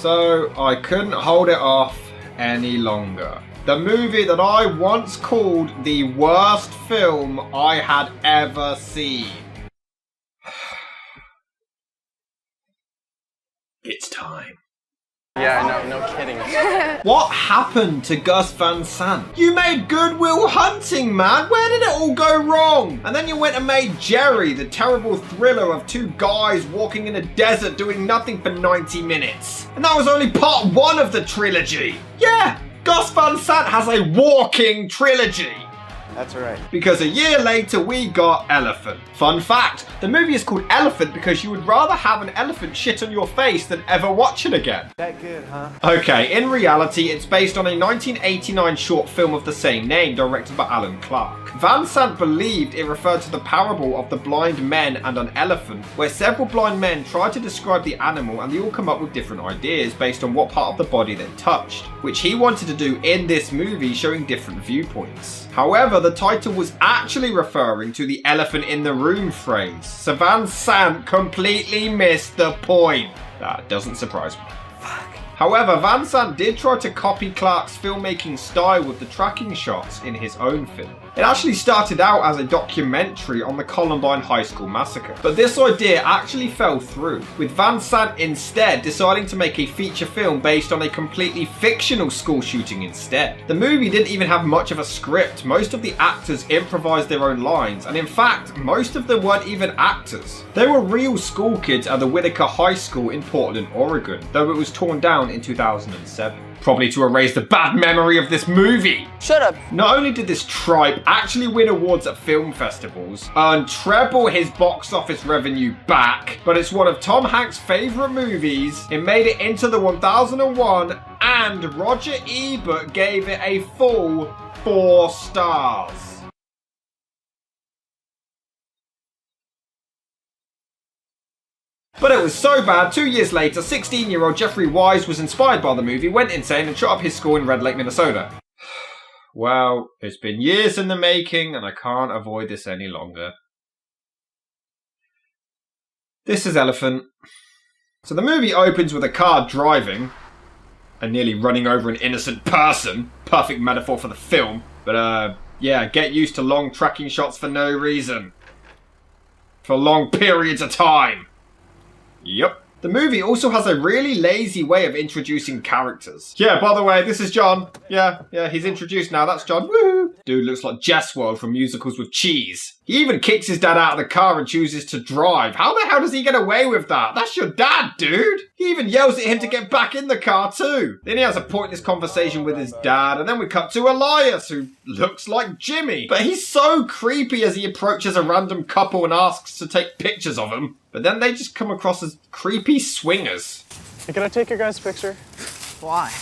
So I couldn't hold it off any longer. The movie that I once called the worst film I had ever seen. It's time. Yeah, no kidding. What happened to Gus Van Sant? You made Good Will Hunting, man. Where did it all go wrong? And then you went and made Jerry, the terrible thriller of two guys walking in a desert doing nothing for 90 minutes. And that was only part one of the trilogy. Yeah, Gus Van Sant has a walking trilogy. That's right. Because a year later we got Elephant. Fun fact, the movie is called Elephant because you would rather have an elephant shit on your face than ever watch it again. That good, huh? Okay, in reality, it's based on a 1989 short film of the same name, directed by Alan Clark. Van Sant believed it referred to the parable of the blind men and an elephant, where several blind men try to describe the animal and they all come up with different ideas based on what part of the body they touched, which he wanted to do in this movie, showing different viewpoints. However, the title was actually referring to the elephant in the room phrase, so Van Sant completely missed the point. That doesn't surprise me. However, Van Sant did try to copy Clark's filmmaking style with the tracking shots in his own film. It actually started out as a documentary on the Columbine High School massacre, but this idea actually fell through, with Van Sant instead deciding to make a feature film based on a completely fictional school shooting instead. The movie didn't even have much of a script. Most of the actors improvised their own lines, and in fact, most of them weren't even actors. They were real school kids at the Whitaker High School in Portland, Oregon, though it was torn down in 2007. Probably to erase the bad memory of this movie. Shut up. Not only did this tripe actually win awards at film festivals, earn treble his box office revenue back, but it's one of Tom Hanks' favourite movies. It made it into the 1001, and Roger Ebert gave it a full 4 stars. But it was so bad, 2 years later, 16-year-old Jeffrey Wise was inspired by the movie, went insane and shot up his school in Red Lake, Minnesota. Well, it's been years in the making and I can't avoid this any longer. This is Elephant. So the movie opens with a car driving and nearly running over an innocent person. Perfect metaphor for the film. But yeah, get used to long tracking shots for no reason. For long periods of time. Yep. The movie also has a really lazy way of introducing characters. Yeah, by the way, this is John. Yeah, he's introduced now. That's John. Woohoo! Dude looks like Jess World from Musicals with Cheese. He even kicks his dad out of the car and chooses to drive. How the hell does he get away with that? That's your dad, dude! He even yells at him to get back in the car too. Then he has a pointless conversation with his dad, and then we cut to Elias, who looks like Jimmy. But he's so creepy as he approaches a random couple and asks to take pictures of him. But then they just come across as creepy swingers. Hey, can I take your guys' picture? Why?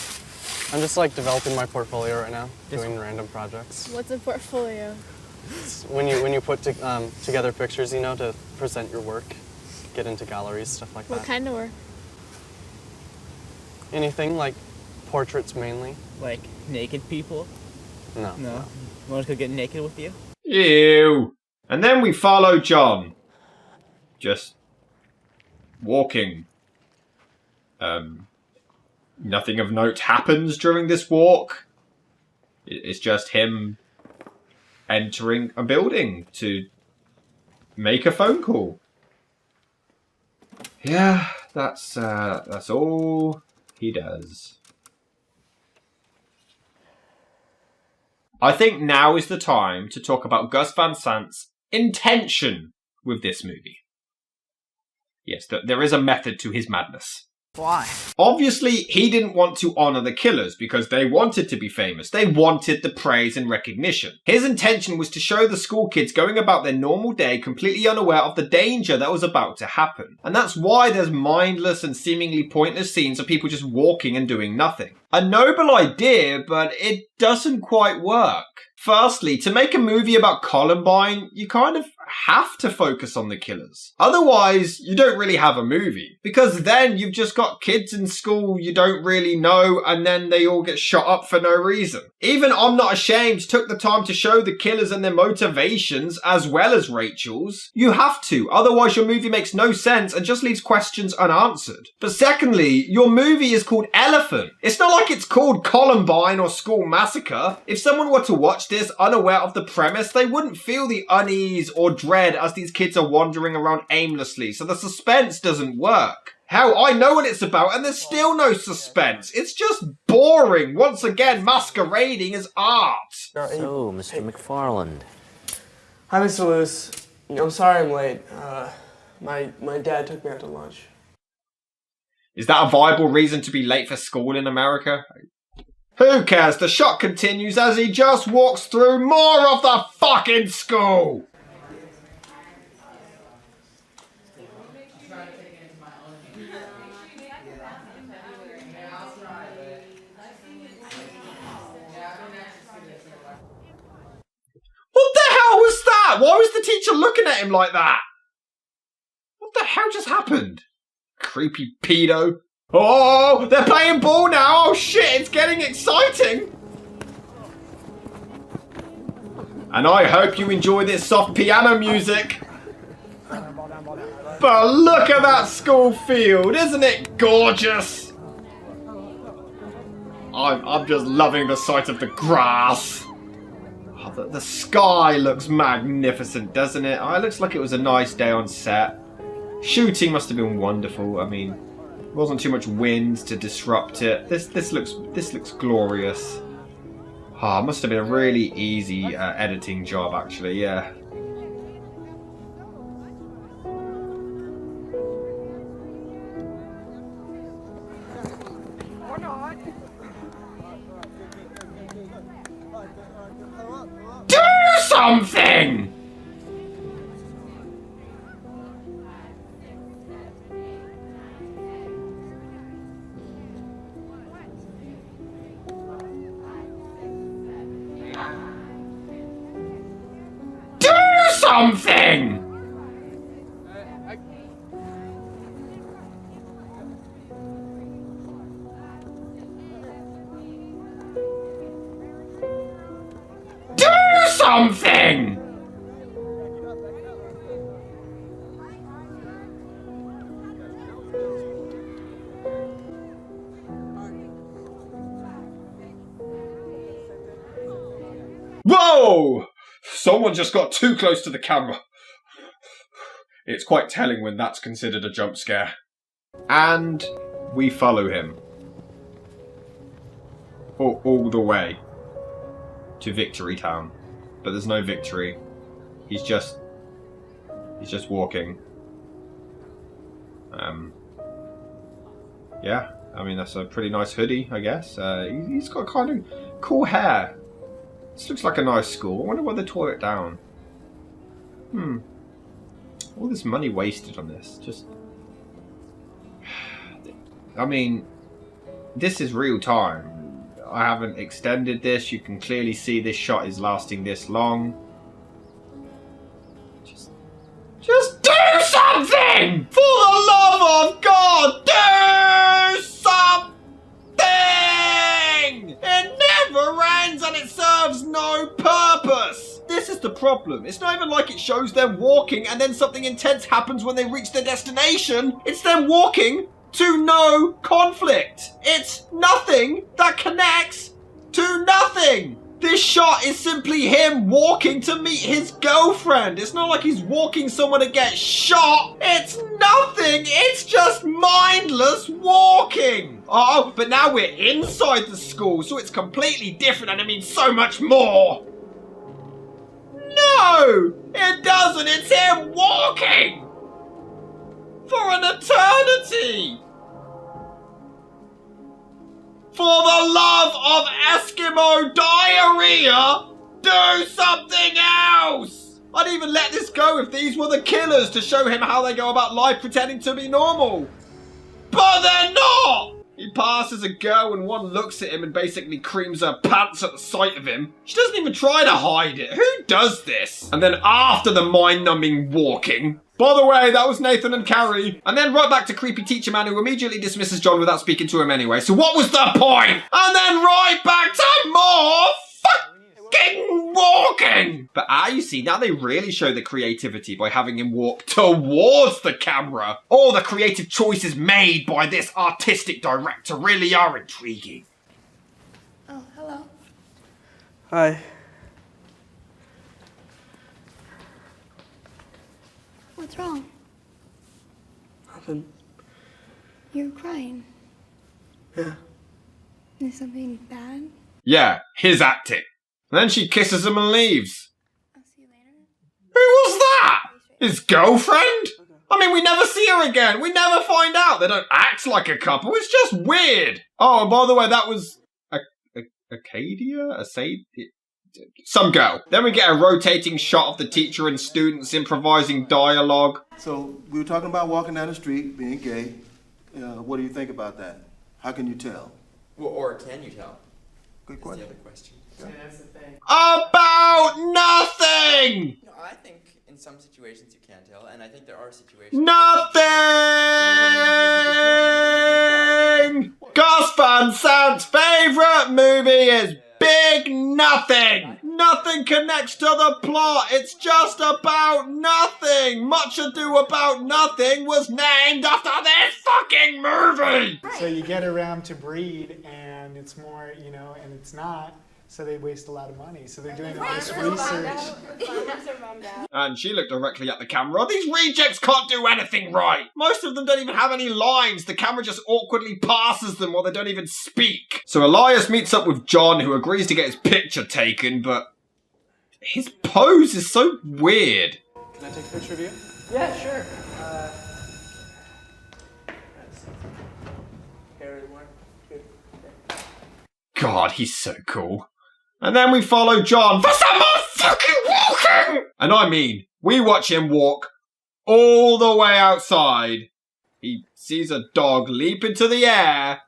I'm just like developing my portfolio right now, doing random projects. What's a portfolio? It's when you put together pictures, you know, to present your work, get into galleries, stuff like that. What kind of work? Anything, like portraits mainly. Like naked people? No. No. Want to go get naked with you? Ew. And then we follow John. Just walking. Nothing of note happens during this walk. It's just him entering a building to make a phone call. Yeah, that's all he does. I think now is the time to talk about Gus Van Sant's intention with this movie. Yes, there is a method to his madness. Why? Obviously, he didn't want to honour the killers because they wanted to be famous. They wanted the praise and recognition. His intention was to show the school kids going about their normal day completely unaware of the danger that was about to happen. And that's why there's mindless and seemingly pointless scenes of people just walking and doing nothing. A noble idea, but it doesn't quite work. Firstly, to make a movie about Columbine, you kind of have to focus on the killers. Otherwise, you don't really have a movie. Because then you've just got kids in school you don't really know, and then they all get shot up for no reason. Even I'm Not Ashamed took the time to show the killers and their motivations, as well as Rachel's. You have to, otherwise your movie makes no sense and just leaves questions unanswered. But secondly, your movie is called Elephant. It's not like it's called Columbine or School Massacre. If someone were to watch this unaware of the premise, they wouldn't feel the unease or dread as these kids are wandering around aimlessly, so the suspense doesn't work. Hell, I know what it's about and there's still no suspense. It's just boring, once again masquerading as art. So, Mr. McFarland. Hi, Mr. Lewis. I'm sorry I'm late. My dad took me out to lunch. Is that a viable reason to be late for school in America? Who cares? The shot continues as he just walks through more of the fucking school! What the hell was that? Why was the teacher looking at him like that? What the hell just happened? Creepy pedo. Oh, they're playing ball now. Oh shit, it's getting exciting. And I hope you enjoy this soft piano music. But look at that school field. Isn't it gorgeous? I'm just loving the sight of the grass. Oh, the sky looks magnificent, doesn't it? Oh, it looks like it was a nice day on set. Shooting must have been wonderful. I mean, wasn't too much wind to disrupt it. This looks glorious. Ah, must have been a really easy editing job, actually. Yeah. Do something! Something! Do something! Whoa! Someone just got too close to the camera. It's quite telling when that's considered a jump scare. And we follow him. All the way to Victory Town. But there's no victory. He's just walking. Yeah, I mean, that's a pretty nice hoodie, I guess. He's got kind of cool hair. This looks like a nice school. I wonder why they tore it down. All this money wasted on this. Just... I mean, this is real time. I haven't extended this. You can clearly see this shot is lasting this long. Just do something! For the love of God, do something! It never ends and it serves no purpose! This is the problem. It's not even like it shows them walking and then something intense happens when they reach their destination. It's them walking to no conflict. It's nothing that connects to nothing. This shot is simply him walking to meet his girlfriend. It's not like he's walking somewhere to get shot. It's nothing. It's just mindless walking. Oh, but now we're inside the school, so it's completely different and it means so much more. No, it doesn't. It's him walking for an eternity. For the love of Eskimo diarrhea, do something else! I'd even let this go if these were the killers to show him how they go about life pretending to be normal. But they're not! He passes a girl and one looks at him and basically creams her pants at the sight of him. She doesn't even try to hide it. Who does this? And then after the mind-numbing walking, by the way, that was Nathan and Carrie. And then right back to creepy teacher man who immediately dismisses John without speaking to him anyway. So what was the point? And then right back to more fucking walking. But you see, now they really show the creativity by having him walk towards the camera. All the creative choices made by this artistic director really are intriguing. Oh, hello. Hi. What's wrong? Nothing. You're crying. Yeah. Is something bad? Yeah, his acting. And then she kisses him and leaves. I'll see you later. Who was that? His girlfriend? I mean, we never see her again. We never find out. They don't act like a couple. It's just weird. Oh, and by the way, that was Acadia? Some girl. Then we get a rotating shot of the teacher and students improvising dialogue. So we were talking about walking down the street, being gay. What do you think about that? How can you tell? Well, or can you tell? Good That's question. the other question. That's the thing. About nothing! No, I think in some situations you can tell, and I think there are situations. Nothing! Gus Van Sant's favourite movie is Big Nothing! Nothing connects to the plot, it's just about nothing! Much Ado About Nothing was named after this fucking movie! So you get around to breed, and it's more, and it's not. So they waste a lot of money. So they're doing all this research. And she looked directly at the camera. These rejects can't do anything right. Most of them don't even have any lines. The camera just awkwardly passes them while they don't even speak. So Elias meets up with John, who agrees to get his picture taken, but his pose is so weird. Can I take a picture of you? Yeah, sure. Here anymore? Good. God, he's so cool. And then we follow John for some more fucking walking! And I mean, we watch him walk all the way outside. He sees a dog leap into the air,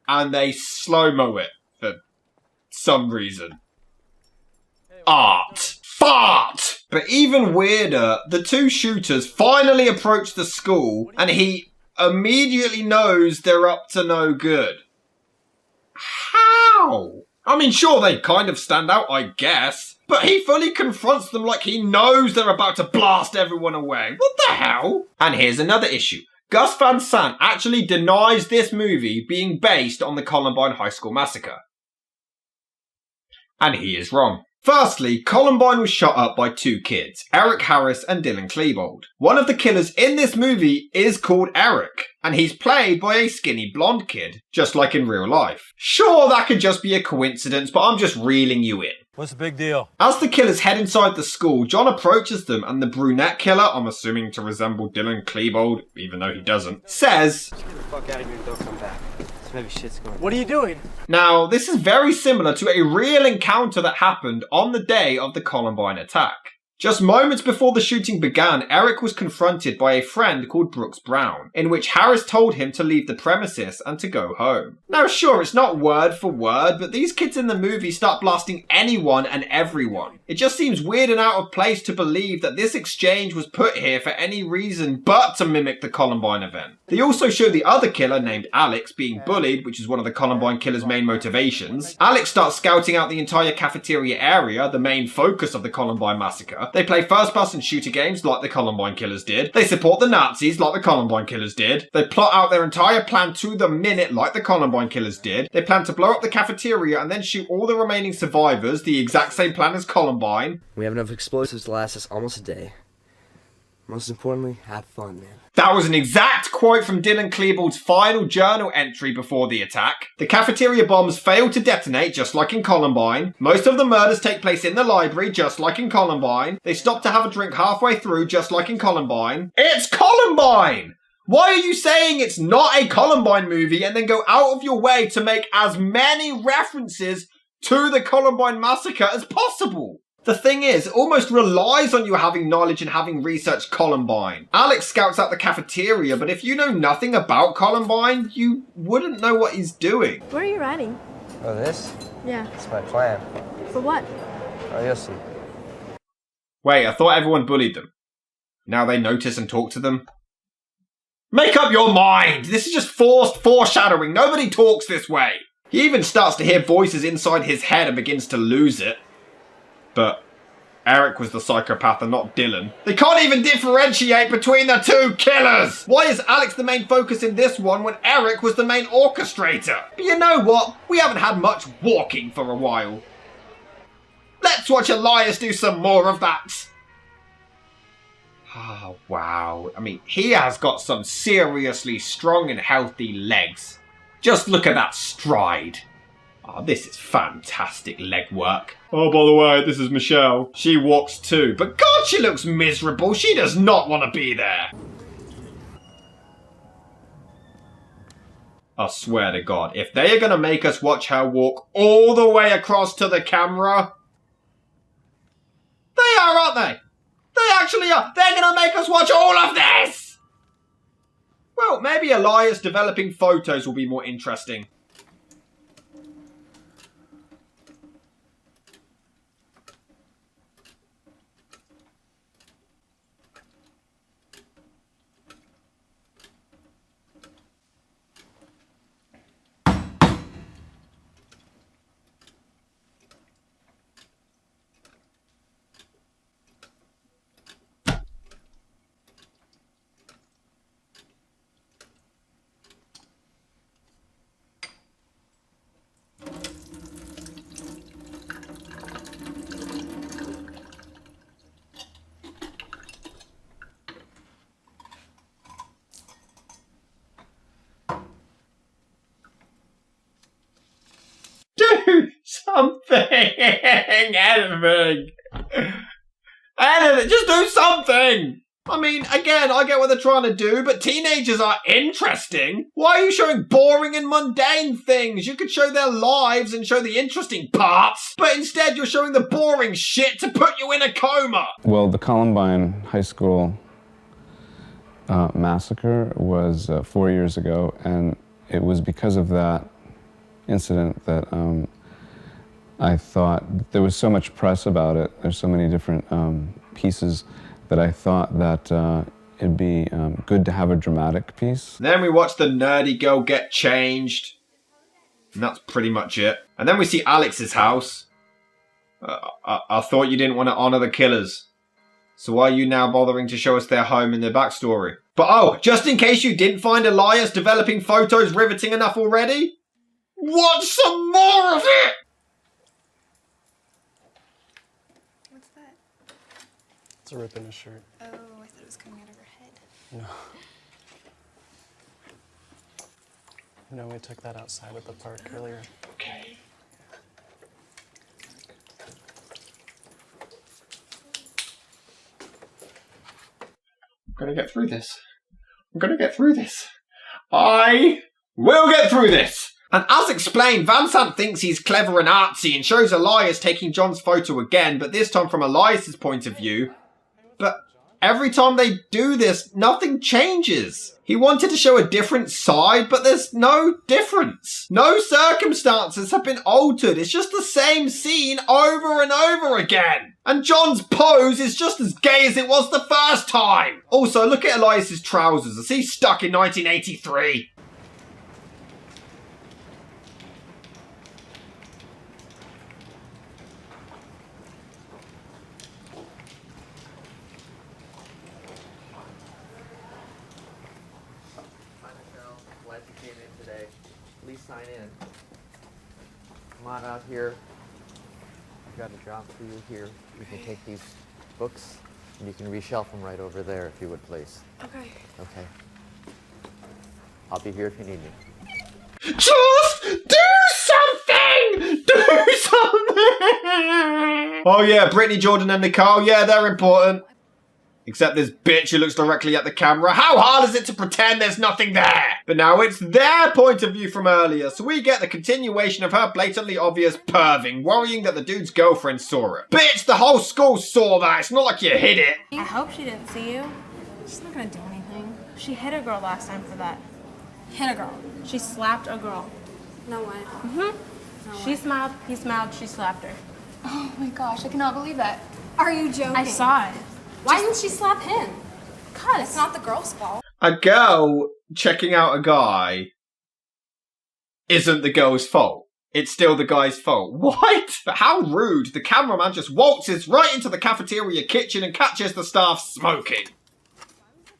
and they slow-mo it for some reason. Art. Fart! But even weirder, the two shooters finally approach the school, and he immediately knows they're up to no good. How? I mean, sure, they kind of stand out, I guess. But he fully confronts them like he knows they're about to blast everyone away. What the hell? And here's another issue. Gus Van Sant actually denies this movie being based on the Columbine High School massacre. And he is wrong. Firstly, Columbine was shot up by two kids, Eric Harris and Dylan Klebold. One of the killers in this movie is called Eric, and he's played by a skinny blonde kid, just like in real life. Sure, that could just be a coincidence, but I'm just reeling you in. What's the big deal? As the killers head inside the school, John approaches them and the brunette killer, I'm assuming to resemble Dylan Klebold, even though he doesn't, says, Get the fuck out of here and don't come back. Maybe shit's going on. What are you doing? Now, this is very similar to a real encounter that happened on the day of the Columbine attack. Just moments before the shooting began, Eric was confronted by a friend called Brooks Brown, in which Harris told him to leave the premises and to go home. Now sure, it's not word for word, but these kids in the movie start blasting anyone and everyone. It just seems weird and out of place to believe that this exchange was put here for any reason but to mimic the Columbine event. They also show the other killer, named Alex, being bullied, which is one of the Columbine killer's main motivations. Alex starts scouting out the entire cafeteria area, the main focus of the Columbine massacre. They play first-person shooter games like the Columbine killers did. They support the Nazis like the Columbine killers did. They plot out their entire plan to the minute like the Columbine killers did. They plan to blow up the cafeteria and then shoot all the remaining survivors, the exact same plan as Columbine. We have enough explosives to last us almost a day. Most importantly, have fun, man. That was an exact quote from Dylan Klebold's final journal entry before the attack. The cafeteria bombs failed to detonate, just like in Columbine. Most of the murders take place in the library, just like in Columbine. They stop to have a drink halfway through, just like in Columbine. It's Columbine! Why are you saying it's not a Columbine movie and then go out of your way to make as many references to the Columbine massacre as possible? The thing is, it almost relies on you having knowledge and having researched Columbine. Alex scouts out the cafeteria, but if you know nothing about Columbine, you wouldn't know what he's doing. What are you writing? Oh, this? Yeah. It's my plan. For what? Oh, you'll see. Wait, I thought everyone bullied them. Now they notice and talk to them? Make up your mind! This is just forced foreshadowing. Nobody talks this way. He even starts to hear voices inside his head and begins to lose it. But Eric was the psychopath and not Dylan. They can't even differentiate between the two killers! Why is Alex the main focus in this one when Eric was the main orchestrator? But you know what? We haven't had much walking for a while. Let's watch Elias do some more of that. Oh, wow. I mean, he has got some seriously strong and healthy legs. Just look at that stride. Oh, this is fantastic leg work. Oh, by the way, this is Michelle. She walks too, but God, she looks miserable. She does not want to be there. I swear to God, if they are going to make us watch her walk all the way across to the camera... They are, aren't they? They actually are. They're going to make us watch all of this! Well, maybe Elias developing photos will be more interesting. Do something! Anything! Anything! Just do something! I mean, again, I get what they're trying to do, but teenagers are interesting. Why are you showing boring and mundane things? You could show their lives and show the interesting parts, but instead you're showing the boring shit to put you in a coma. Well, the Columbine High School massacre was 4 years ago, and it was because of that incident that I thought there was so much press about it. There's so many different pieces that I thought that it'd be good to have a dramatic piece. Then we watch the nerdy girl get changed. And that's pretty much it. And then we see Alex's house. I thought you didn't want to honor the killers. So why are you now bothering to show us their home and their backstory? But oh, just in case you didn't find Elias developing photos riveting enough already, watch some more of it! What's that? It's a rip in a shirt. Oh, I thought it was coming out of her head. No. No, we took that outside at the park earlier. Okay. I'm gonna get through this. I'm gonna get through this. I will get through this! And as explained, Van Sant thinks he's clever and artsy and shows Elias taking John's photo again, but this time from Elias's point of view. But every time they do this, nothing changes. He wanted to show a different side, but there's no difference. No circumstances have been altered. It's just the same scene over and over again. And John's pose is just as gay as it was the first time. Also, look at Elias's trousers. Is he stuck in 1983? Glad you came in today. Please sign in. Come on out here. I've got a job for you here. You can take these books and you can reshelf them right over there if you would please. Okay. Okay. I'll be here if you need me. Just do something! Do something! Oh yeah, Brittany, Jordan and Nicole, yeah, they're important. Except this bitch who looks directly at the camera. How hard is it to pretend there's nothing there? But now it's their point of view from earlier, so we get the continuation of her blatantly obvious perving, worrying that the dude's girlfriend saw it. Bitch, the whole school saw that. It's not like you hid it. I hope she didn't see you. She's not gonna do anything. She hit a girl last time for that. Hit a girl. She slapped a girl. No way. Mm-hmm. She smiled, he smiled, she slapped her. Oh my gosh, I cannot believe that. Are you joking? I saw it. Why didn't she slap him? Cause it's not the girl's fault. A girl checking out a guy isn't the girl's fault. It's still the guy's fault. What? But how rude. The cameraman just waltzes right into the cafeteria kitchen and catches the staff smoking.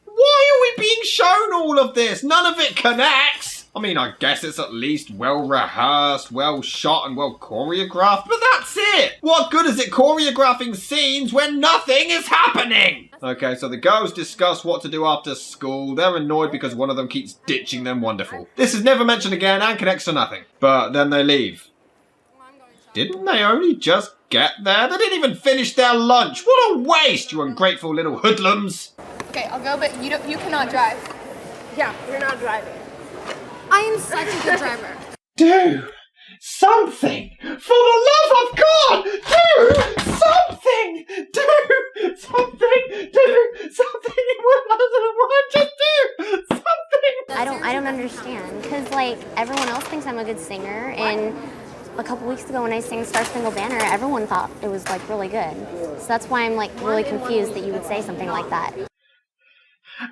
Why are we being shown all of this? None of it connects. I mean, I guess it's at least well rehearsed, well shot, and well choreographed, but that's it. What good is it choreographing scenes when nothing is happening? Okay, so the girls discuss what to do after school. They're annoyed because one of them keeps ditching them. Wonderful. This is never mentioned again and connects to nothing. But then they leave. Didn't they only just get there? They didn't even finish their lunch. What a waste, you ungrateful little hoodlums. Okay, I'll go, but you cannot drive. yeah, you're not driving. I am such a good driver. Do something! For the love of God! Do something! Do something! Do something! Just do something! I don't understand, because like everyone else thinks I'm a good singer, and a couple weeks ago when I sang Star Spangled Banner, everyone thought it was like really good. So that's why I'm like really confused that you would say something like that.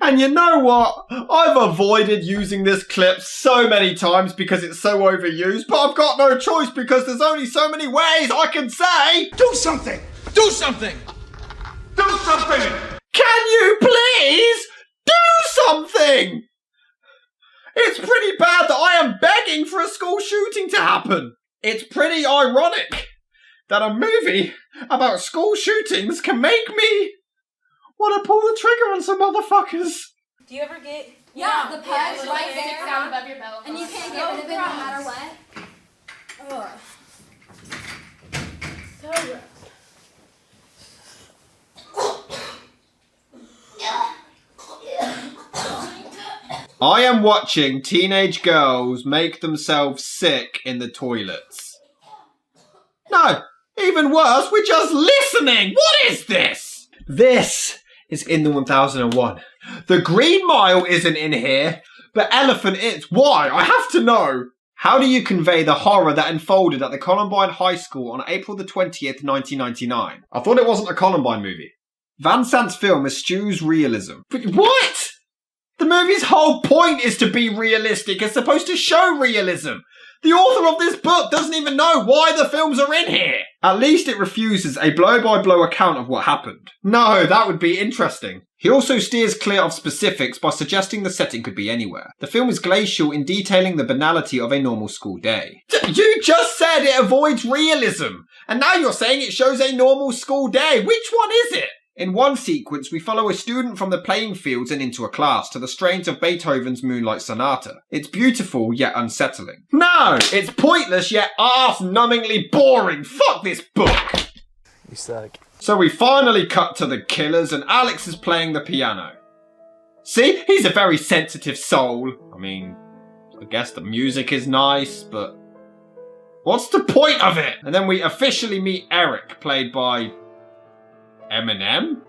And you know what? I've avoided using this clip so many times because it's so overused, but I've got no choice because there's only so many ways I can say, do something! Do something! Do something! Can you please do something? It's pretty bad that I am begging for a school shooting to happen. It's pretty ironic that a movie about school shootings can make me want to pull the trigger on some motherfuckers. Do you ever get... Yeah, the peg yeah, right sticks there, out above your belt. and you can't get rid of it no matter what. Ugh. So gross. I am watching teenage girls make themselves sick in the toilets. No, even worse, we're just listening. What is this? This is in the 1001. The Green Mile isn't in here, but Elephant is. Why? I have to know. How do you convey the horror that unfolded at the Columbine High School on April the 20th, 1999? I thought it wasn't a Columbine movie. Van Sant's film eschews realism. But what? The movie's whole point is to be realistic. It's supposed to show realism. The author of this book doesn't even know why the films are in here. At least it refuses a blow-by-blow account of what happened. No, that would be interesting. He also steers clear of specifics by suggesting the setting could be anywhere. The film is glacial in detailing the banality of a normal school day. You just said it avoids realism, and now you're saying it shows a normal school day. Which one is it? In one sequence, we follow a student from the playing fields and into a class to the strains of Beethoven's Moonlight Sonata. It's beautiful, yet unsettling. No! It's pointless, yet arse-numbingly boring! Fuck this book! You suck. So we finally cut to the killers and Alex is playing the piano. See? He's a very sensitive soul. I mean, I guess the music is nice, but what's the point of it? And then we officially meet Eric, played by Eminem?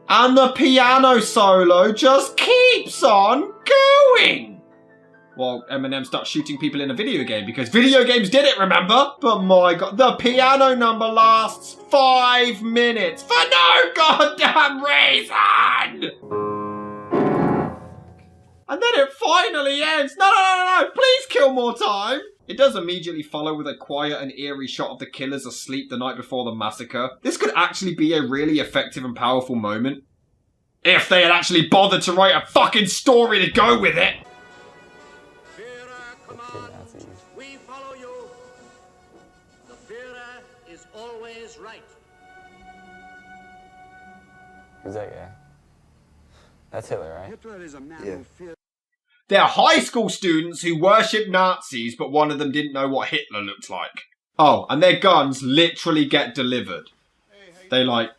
And the piano solo just keeps on going! Well, Eminem starts shooting people in a video game because video games did it, remember? But my god, the piano number lasts 5 minutes for no goddamn reason! And then it finally ends. No, please kill more time! It does immediately follow with a quiet and eerie shot of the killers asleep the night before the massacre. This could actually be a really effective and powerful moment. If they had actually bothered to write a fucking story to go with it. We follow you. The Führer is always right. Who's that guy? That's Hitler, right? Hitler is a man who fears. They're high school students who worship Nazis, but one of them didn't know what Hitler looked like. Oh, and their guns literally get delivered. They, like,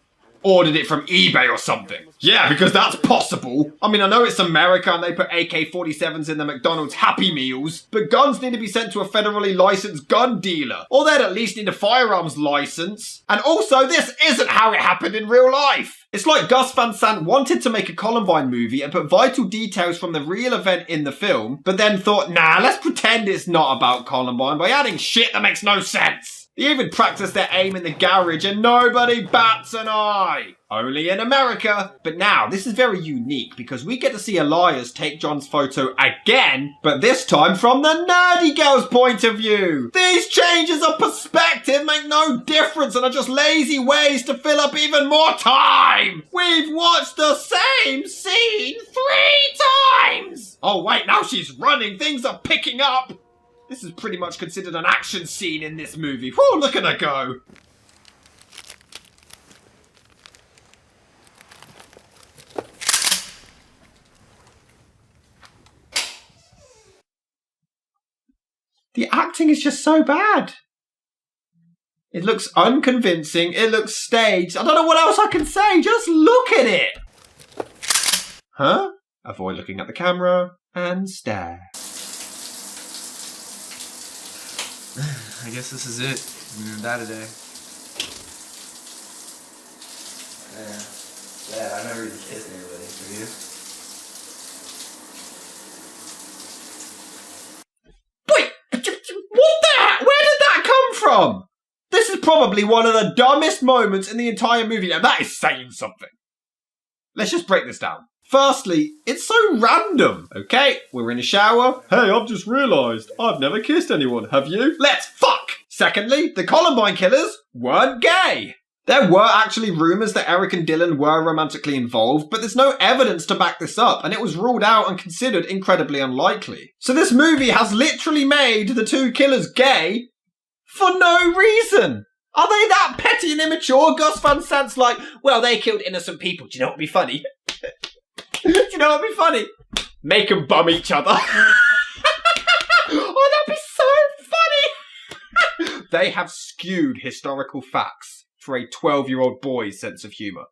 ordered it from eBay or something. Yeah, because that's possible. I mean, I know it's America and they put AK-47s in the McDonald's Happy Meals, but guns need to be sent to a federally licensed gun dealer, or they'd at least need a firearms license. And also, this isn't how it happened in real life. It's like Gus Van Sant wanted to make a Columbine movie and put vital details from the real event in the film, but then thought, nah, let's pretend it's not about Columbine by adding shit that makes no sense. They even practice their aim in the garage and nobody bats an eye. Only in America. But now, this is very unique because we get to see Elias take John's photo again, but this time from the nerdy girl's point of view. These changes of perspective make no difference and are just lazy ways to fill up even more time. We've watched the same scene 3 times. Oh wait, now she's running. Things are picking up. This is pretty much considered an action scene in this movie. Whew, look at her go. The acting is just so bad. It looks unconvincing. It looks staged. I don't know what else I can say. Just look at it. Huh? Avoid looking at the camera and stare. I guess this is it. We're gonna die today. Yeah, I've never really kissed anybody. Have you? Wait! What the heck? Where did that come from? This is probably one of the dumbest moments in the entire movie, and that is saying something. Let's just break this down. Firstly, it's so random. Okay, we're in a shower. Hey, I've just realised I've never kissed anyone, have you? Let's fuck! Secondly, the Columbine killers weren't gay. There were actually rumours that Eric and Dylan were romantically involved, but there's no evidence to back this up, and it was ruled out and considered incredibly unlikely. So this movie has literally made the 2 killers gay for no reason. Are they that petty and immature? Gus Van Sant's like, well, they killed innocent people. Do you know what would be funny? Do you know what would be funny? Make them bum each other. Oh, that'd be so funny. They have skewed historical facts for a 12-year-old boy's sense of humour.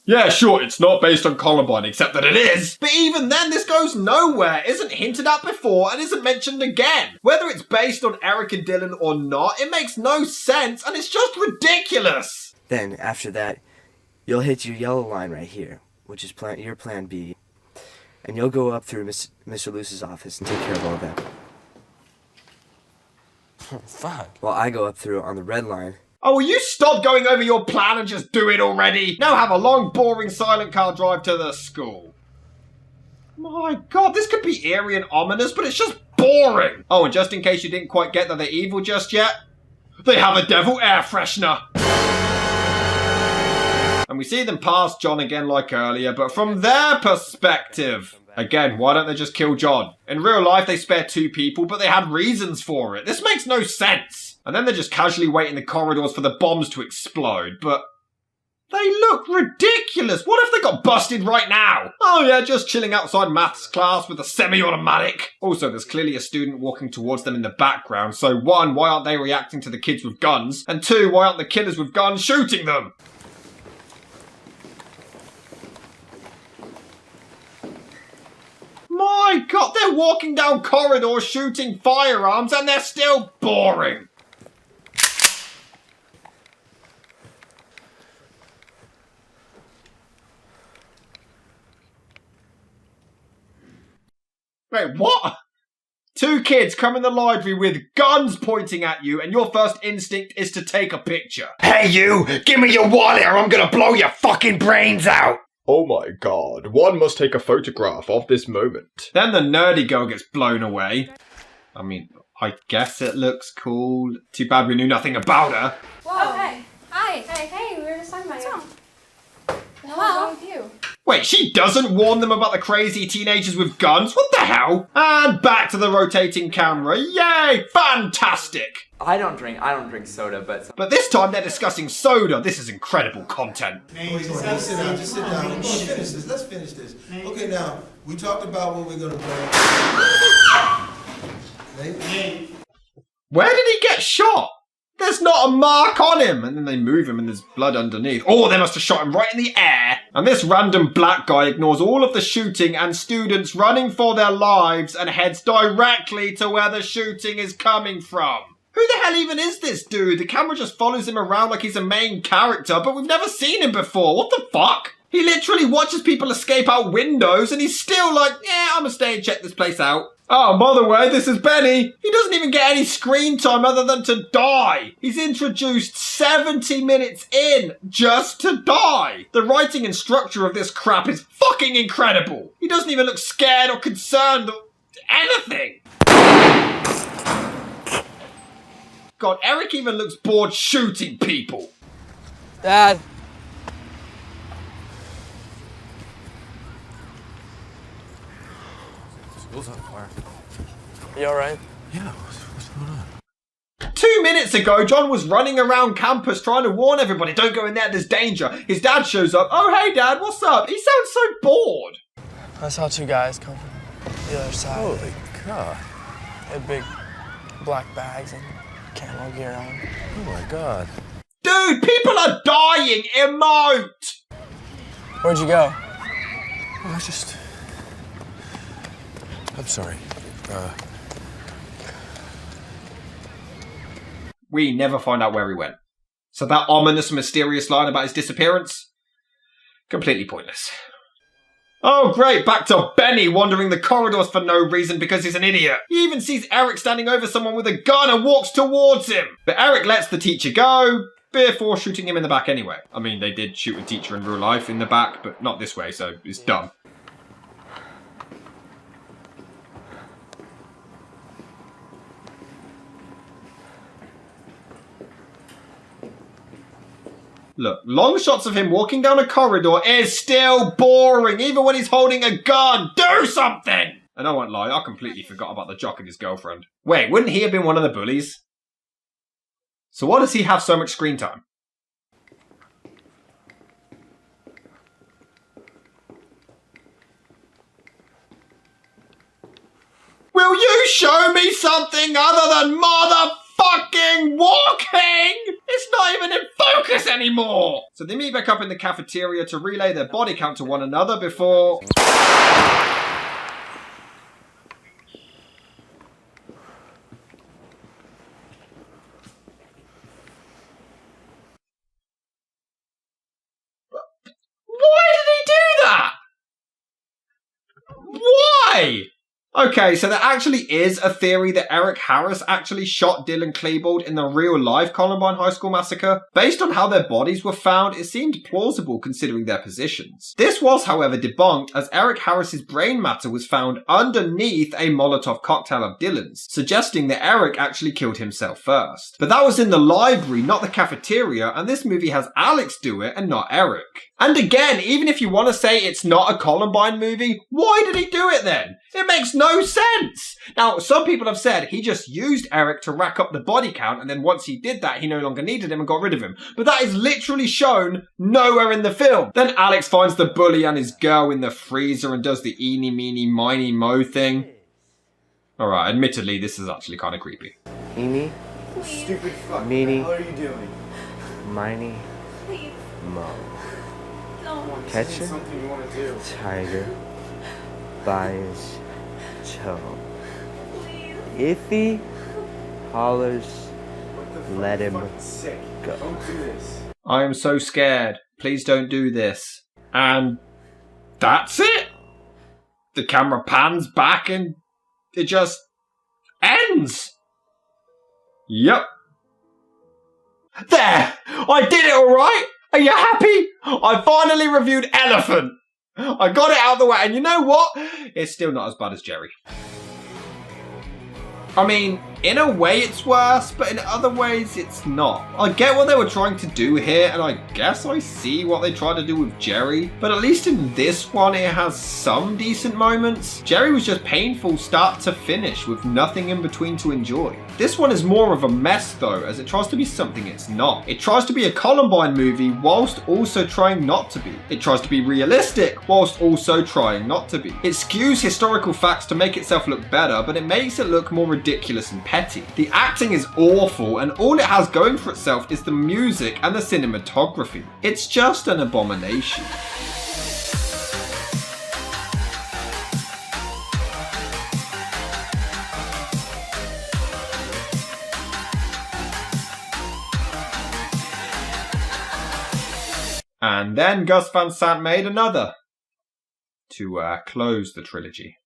Yeah, sure, it's not based on Columbine, except that it is. But even then, this goes nowhere, isn't hinted at before, and isn't mentioned again. Whether it's based on Eric and Dylan or not, it makes no sense, and it's just ridiculous. Then, after that, you'll hit your yellow line right here, which is your plan B. And you'll go up through Mr. Luce's office and take care of all that. Fuck. While I go up through on the red line. Oh, will you stop going over your plan and just do it already? Now have a long, boring silent car drive to the school. My God, this could be eerie and ominous, but it's just boring. Oh, and just in case you didn't quite get that they're evil just yet, they have a devil air freshener. And we see them pass John again like earlier, but from their perspective. Again, why don't they just kill John? In real life, they spare 2 people, but they had reasons for it. This makes no sense. And then they just casually wait in the corridors for the bombs to explode, but they look ridiculous. What if they got busted right now? Oh yeah, just chilling outside maths class with a semi-automatic. Also, there's clearly a student walking towards them in the background, so 1, why aren't they reacting to the kids with guns? And 2, why aren't the killers with guns shooting them? My God, they're walking down corridors shooting firearms and they're still boring. Wait, what? 2 kids come in the library with guns pointing at you and your first instinct is to take a picture. Hey you, give me your wallet or I'm gonna blow your fucking brains out. Oh my God, one must take a photograph of this moment. Then the nerdy girl gets blown away. I mean, I guess it looks cool. Too bad we knew nothing about her. Whoa. Okay. Hi. Hey, we were just talking about you. What the hell is wrong with you? Wait, she doesn't warn them about the crazy teenagers with guns? What the hell? And back to the rotating camera. Yay! Fantastic! I don't drink soda, But this time they're discussing soda. This is incredible content. Just sit down, just sit down. Let's finish this. Okay, now, we talked about what we're gonna do. Where did he get shot? There's not a mark on him. And then they move him and there's blood underneath. Oh, they must have shot him right in the air. And this random black guy ignores all of the shooting and students running for their lives and heads directly to where the shooting is coming from. Who the hell even is this dude? The camera just follows him around like he's a main character, but we've never seen him before. What the fuck? He literally watches people escape out windows and he's still like, yeah, I'm gonna stay and check this place out. Oh, by the way, this is Benny. He doesn't even get any screen time other than to die. He's introduced 70 minutes in just to die. The writing and structure of this crap is fucking incredible. He doesn't even look scared or concerned or anything. God, Eric even looks bored shooting people. Dad. School's on fire. You alright? Yeah, what's going on? 2 minutes ago, John was running around campus trying to warn everybody, don't go in there, there's danger. His dad shows up. Oh, hey, Dad, what's up? He sounds so bored. I saw two guys come from the other side. Holy God. They had big black bags and camo gear on. Oh my God. Dude, people are dying. Emote. Where'd you go? Oh, I'm sorry. We never find out where he went. So that ominous, mysterious line about his disappearance? Completely pointless. Oh great, back to Benny wandering the corridors for no reason because he's an idiot. He even sees Eric standing over someone with a gun and walks towards him. But Eric lets the teacher go before shooting him in the back anyway. I mean, they did shoot a teacher in real life in the back, but not this way, so it's dumb. Look, long shots of him walking down a corridor is still boring, even when he's holding a gun. Do something! And I won't lie, I completely forgot about the jock and his girlfriend. Wait, wouldn't he have been one of the bullies? So why does he have so much screen time? Will you show me something other than motherfucking walking? It's not even in focus anymore! So they meet back up in the cafeteria to relay their body count to one another before... Why did he do that? Why? Okay, so there actually is a theory that Eric Harris actually shot Dylan Klebold in the real-life Columbine High School massacre. Based on how their bodies were found, it seemed plausible considering their positions. This was, however, debunked as Eric Harris's brain matter was found underneath a Molotov cocktail of Dylan's, suggesting that Eric actually killed himself first. But that was in the library, not the cafeteria, and this movie has Alex do it and not Eric. And again, even if you want to say it's not a Columbine movie, why did he do it then? It makes no sense! Now, some people have said he just used Eric to rack up the body count, and then once he did that, he no longer needed him and got rid of him. But that is literally shown nowhere in the film. Then Alex finds the bully and his girl in the freezer and does the eeny, meeny, miny, mo thing. Alright, admittedly, this is actually kind of creepy. Eeny, Stupid fuck. meeny, What are you doing? miny, Please. mo. No. Catch it, Something you want to do. tiger, bias, toe. Please. If he hollers, let him Sick. go. Don't do this. I am so scared. Please don't do this. And that's it? The camera pans back and it just ends. Yep. There! I did it alright! Are you happy? I finally reviewed Elephant. I got it out of the way, and you know what? It's still not as bad as Jerry. I mean, in a way it's worse, but in other ways it's not. I get what they were trying to do here, and I guess I see what they tried to do with Jerry, but at least in this one it has some decent moments. Jerry was just painful start to finish with nothing in between to enjoy. This one is more of a mess though, as it tries to be something it's not. It tries to be a Columbine movie whilst also trying not to be. It tries to be realistic whilst also trying not to be. It skews historical facts to make itself look better, but it makes it look more ridiculous and petty. The acting is awful, and all it has going for itself is the music and the cinematography. It's just an abomination. And then Gus Van Sant made another to close the trilogy.